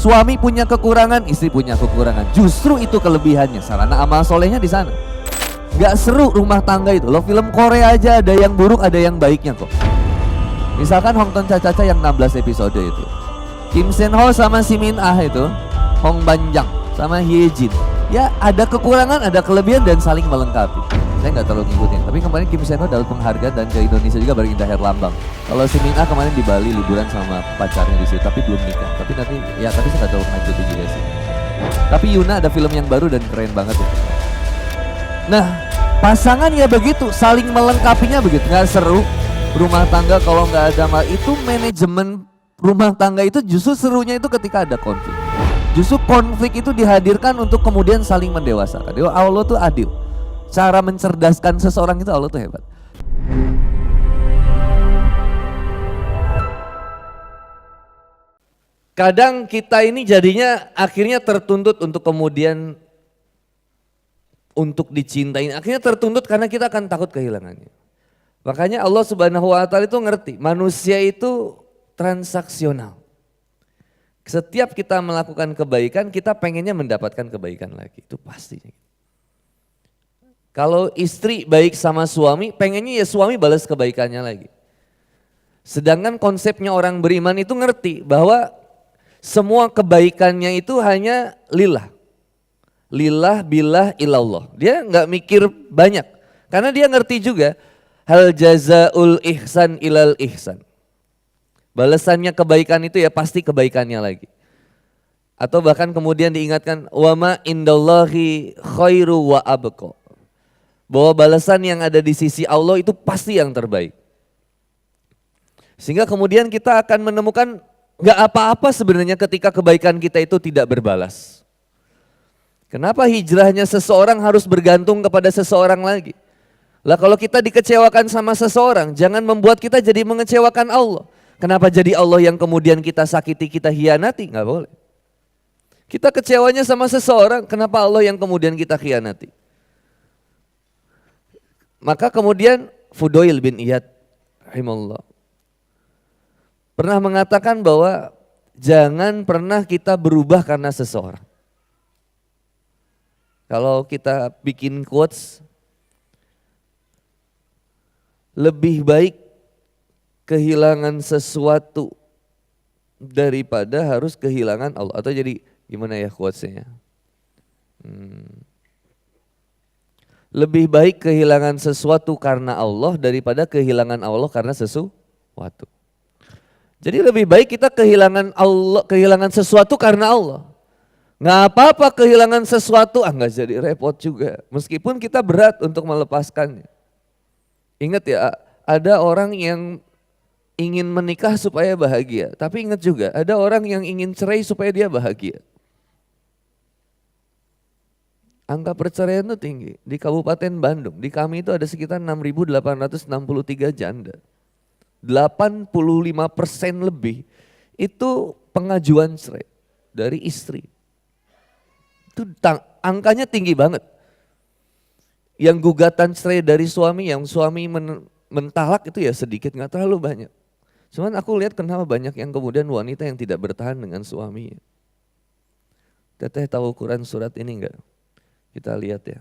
Suami punya kekurangan, istri punya kekurangan. Justru itu kelebihannya, sarana amal solehnya di sana. Gak seru rumah tangga itu. Lo film Korea aja ada yang buruk, ada yang baiknya kok. Misalkan Hongton Cha-Cha-Cha yang 16 episode itu. Kim Sen Ho sama Si Min Ah itu, Hong Banjang sama Hye Jin. Ya ada kekurangan, ada kelebihan dan saling melengkapi. Saya nggak terlalu ngikutin. Tapi kemarin Kim Sen Ho dapat penghargaan dan ke Indonesia juga bareng Indah Herlambang. Kalau Si Min Ah kemarin di Bali liburan sama pacarnya di situ, tapi belum nikah. Tapi nanti ya tapi saya nggak terlalu ngikutin juga sih. Tapi Yuna ada film yang baru dan keren banget tuh. Nah, pasangan ya begitu, saling melengkapinya begitu. Nggak seru rumah tangga kalau nggak ada itu manajemen rumah tangga itu justru serunya itu ketika ada konflik. Justru konflik itu dihadirkan untuk kemudian saling mendewasakan. Allah tuh adil. Cara mencerdaskan seseorang itu Allah tuh hebat. Kadang kita ini jadinya akhirnya tertuntut untuk kemudian untuk dicintai. Akhirnya tertuntut karena kita akan takut kehilangannya. Makanya Allah Subhanahu wa taala itu ngerti, manusia itu transaksional. Setiap kita melakukan kebaikan, kita pengennya mendapatkan kebaikan lagi. Itu pastinya. Kalau istri baik sama suami, pengennya ya suami balas kebaikannya lagi. Sedangkan konsepnya orang beriman itu ngerti bahwa semua kebaikannya itu hanya lillah. Lillah billah ilallah. Dia nggak mikir banyak. Karena dia ngerti juga hal jazaul ihsan ilal ihsan. Balasannya kebaikan itu ya pasti kebaikannya lagi. Atau bahkan kemudian diingatkan wama indallahi khairu wa abqa. Bahwa balasan yang ada di sisi Allah itu pasti yang terbaik. Sehingga kemudian kita akan menemukan gak apa-apa sebenarnya ketika kebaikan kita itu tidak berbalas. Kenapa hijrahnya seseorang harus bergantung kepada seseorang lagi? Lah kalau kita dikecewakan sama seseorang, jangan membuat kita jadi mengecewakan Allah. Kenapa jadi Allah yang kemudian kita sakiti, kita hianati? Gak boleh. Kita kecewanya sama seseorang, kenapa Allah yang kemudian kita khianati? Maka kemudian Fudail bin Iyad rahimahullah pernah mengatakan bahwa jangan pernah kita berubah karena seseorang. Kalau kita bikin quotes, lebih baik kehilangan sesuatu daripada harus kehilangan Allah. Atau jadi gimana ya quotesnya? Lebih baik kehilangan sesuatu karena Allah daripada kehilangan Allah karena sesuatu. Jadi lebih baik kita kehilangan Allah, kehilangan sesuatu karena Allah. Nggak apa-apa kehilangan sesuatu, nggak jadi repot juga. Meskipun kita berat untuk melepaskannya. Ingat ya, ada orang yang ingin menikah supaya bahagia. Tapi ingat juga, ada orang yang ingin cerai supaya dia bahagia. Angka perceraian itu tinggi. Di Kabupaten Bandung, di kami itu ada sekitar 6.863 janda. 85% lebih itu pengajuan cerai dari istri. Itu angkanya tinggi banget. Yang gugatan cerai dari suami, yang suami mentalak itu ya sedikit, gak terlalu banyak. Cuman aku lihat kenapa banyak yang kemudian wanita yang tidak bertahan dengan suaminya. Teteh tahu Quran surat ini enggak? Kita lihat ya,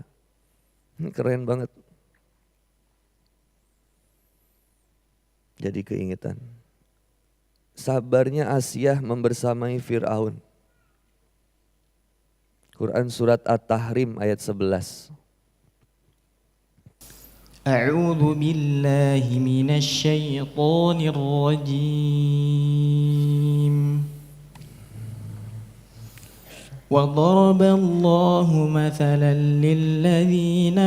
ini keren banget. Jadi keingetan. Sabarnya Asiyah membersamai Fir'aun. Quran surat At-Tahrim ayat 11. A'udzu billahi minasy syaithanir rajim. وضرب الله مثلا للذين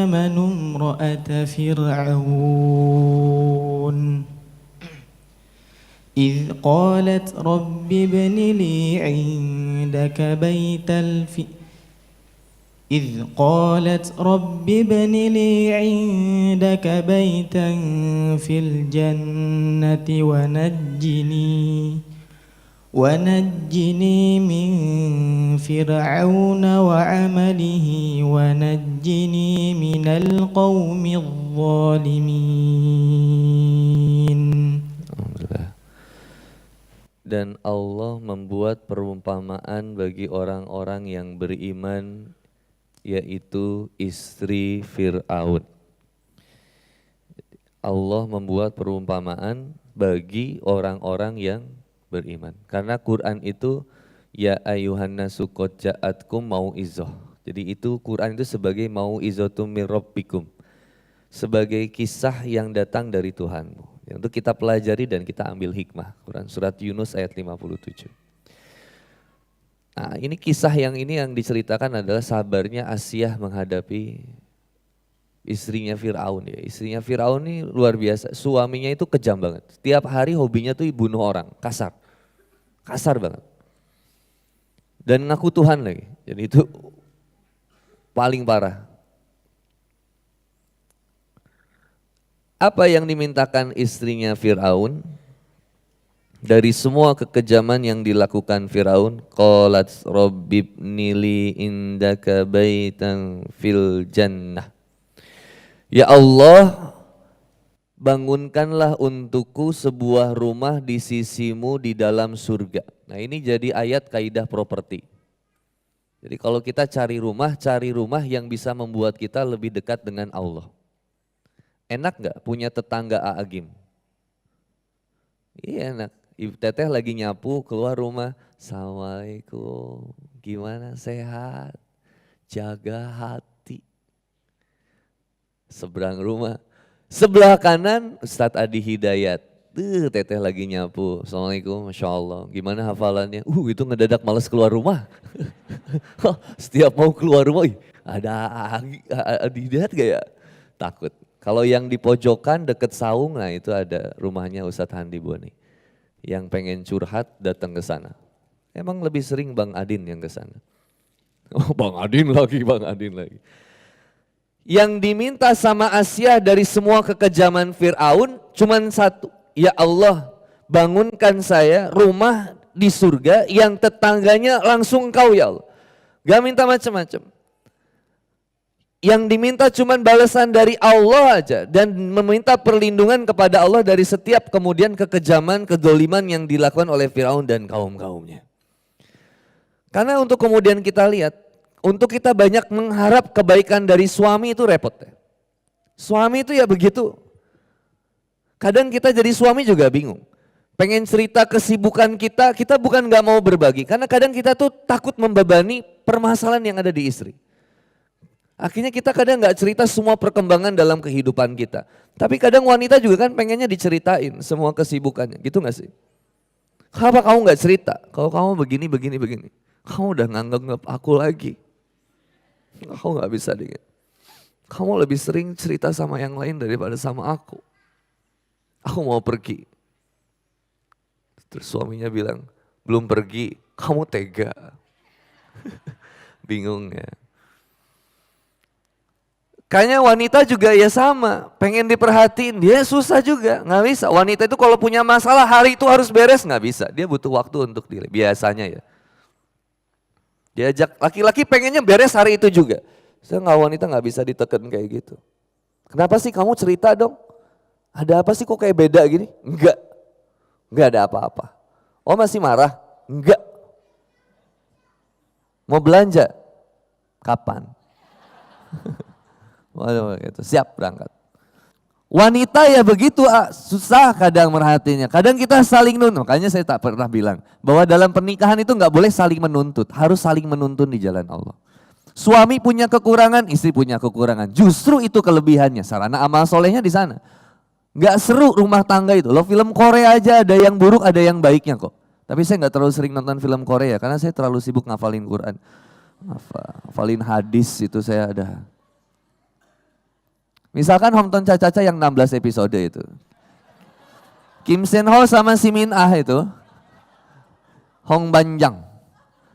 آمنوا امرأة فرعون إذ قالت رب ابن لي عندك بيتا في الجنة ونجني من فرعون وعمله ونجني من القوم الظالمين. Dan Allah membuat perumpamaan bagi orang-orang yang beriman, yaitu istri Fir'aun. Allah membuat perumpamaan bagi orang-orang yang beriman. Karena Quran itu, ya ayuhan nasu qad ja'atkum mau'izah. Jadi itu Quran itu sebagai mau'izatum min rabbikum. Sebagai kisah yang datang dari Tuhanmu. Untuk kita pelajari dan kita ambil hikmah. Quran surat Yunus ayat 57. Nah ini kisah yang diceritakan adalah sabarnya Asyah menghadapi istrinya Fir'aun ya. Istrinya Fir'aun ini luar biasa, suaminya itu kejam banget. Tiap hari hobinya tuh bunuh orang, kasar. Kasar banget. Dan ngaku Tuhan lagi, jadi itu paling parah. Apa yang dimintakan istrinya Fir'aun? Dari semua kekejaman yang dilakukan Fir'aun, qalat rabbibni li indaka baitan fil jannah. Ya Allah, bangunkanlah untukku sebuah rumah di sisimu di dalam surga. Nah ini jadi ayat kaidah properti. Jadi kalau kita cari rumah yang bisa membuat kita lebih dekat dengan Allah. Enak gak punya tetangga Aagim? Iya enak. Ibu Teteh lagi nyapu keluar rumah. Assalamualaikum, gimana sehat? Jaga hati. Seberang rumah. Sebelah kanan Ustadz Adi Hidayat. Teteh lagi nyapu. Assalamualaikum, Masya Allah. Gimana hafalannya? Itu ngedadak males keluar rumah. Setiap mau keluar rumah, ada Adi Hidayat gak ya? Takut. Kalau yang di pojokan deket saung, nah itu ada rumahnya Ustadz Handi Boni. Yang pengen curhat datang ke sana. Emang lebih sering Bang Adin yang ke sana. Oh Bang Adin lagi. Yang diminta sama Asyah dari semua kekejaman Fir'aun cuman satu. Ya Allah, bangunkan saya rumah di surga yang tetangganya langsung Engkau ya Allah. Gak minta macam-macam. Yang diminta cuman balasan dari Allah aja dan meminta perlindungan kepada Allah dari setiap kemudian kekejaman, kedoliman yang dilakukan oleh Firaun dan kaum-kaumnya. Karena untuk kemudian kita lihat, untuk kita banyak mengharap kebaikan dari suami itu repot. Suami itu ya begitu. Kadang kita jadi suami juga bingung. Pengen cerita kesibukan kita bukan gak mau berbagi. Karena kadang kita tuh takut membebani permasalahan yang ada di istri. Akhirnya kita kadang gak cerita semua perkembangan dalam kehidupan kita. Tapi kadang wanita juga kan pengennya diceritain semua kesibukannya, gitu gak sih? Kenapa kamu gak cerita? Kalau kamu begini. Kamu udah nganggap aku lagi. Aku gak bisa dingin. Kamu lebih sering cerita sama yang lain daripada sama aku. Aku mau pergi. Terus suaminya bilang, belum pergi, kamu tega. Bingung ya. Kayaknya wanita juga ya sama, pengen diperhatiin, dia susah juga, nggak bisa. Wanita itu kalau punya masalah hari itu harus beres, nggak bisa. Dia butuh waktu untuk diri, biasanya ya. Diajak laki-laki pengennya beres hari itu juga. Saya wanita nggak bisa ditekan kayak gitu. Kenapa sih kamu cerita dong? Ada apa sih kok kayak beda gini? Enggak ada apa-apa. Oh masih marah? Enggak. Mau belanja? Kapan? Waduh gitu, siap berangkat. Wanita ya begitu, susah kadang merhatinya. Kadang kita saling nuntut, makanya saya tak pernah bilang bahwa dalam pernikahan itu nggak boleh saling menuntut, harus saling menuntun di jalan Allah. Suami punya kekurangan, istri punya kekurangan. Justru itu kelebihannya, sarana amal solehnya di sana. Nggak seru rumah tangga itu. Loh film Korea aja ada yang buruk, ada yang baiknya kok. Tapi saya nggak terlalu sering nonton film Korea karena saya terlalu sibuk ngafalin Quran. Ngafalin hadis itu saya ada. Misalkan Homton Caca-Caca yang 16 episode itu. Kim Sen Ho sama Si Min Ah itu. Hong Banjang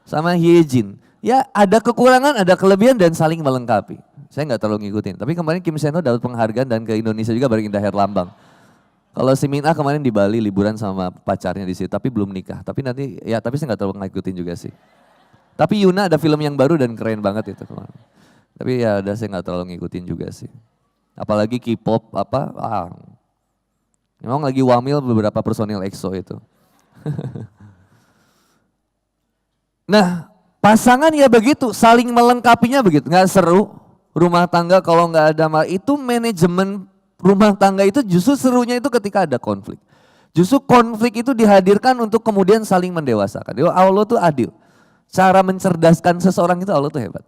sama Hye Jin. Ya ada kekurangan, ada kelebihan dan saling melengkapi. Saya nggak terlalu ngikutin. Tapi kemarin Kim Sen Ho dapat penghargaan dan ke Indonesia juga bareng Indah Herlambang. Kalau Si Min Ah kemarin di Bali liburan sama pacarnya di situ, tapi belum nikah. Tapi nanti ya tapi saya nggak terlalu ngikutin juga sih. Tapi Yuna ada film yang baru dan keren banget itu kemarin. Tapi ya udah saya nggak terlalu ngikutin juga sih. Apalagi K-pop memang lagi wamil beberapa personil EXO itu. Nah, pasangan ya begitu, saling melengkapinya begitu. Nggak seru rumah tangga kalau nggak ada itu manajemen rumah tangga itu justru serunya itu ketika ada konflik. Justru konflik itu dihadirkan untuk kemudian saling mendewasakan. Allah tuh adil. Cara mencerdaskan seseorang itu Allah tuh hebat.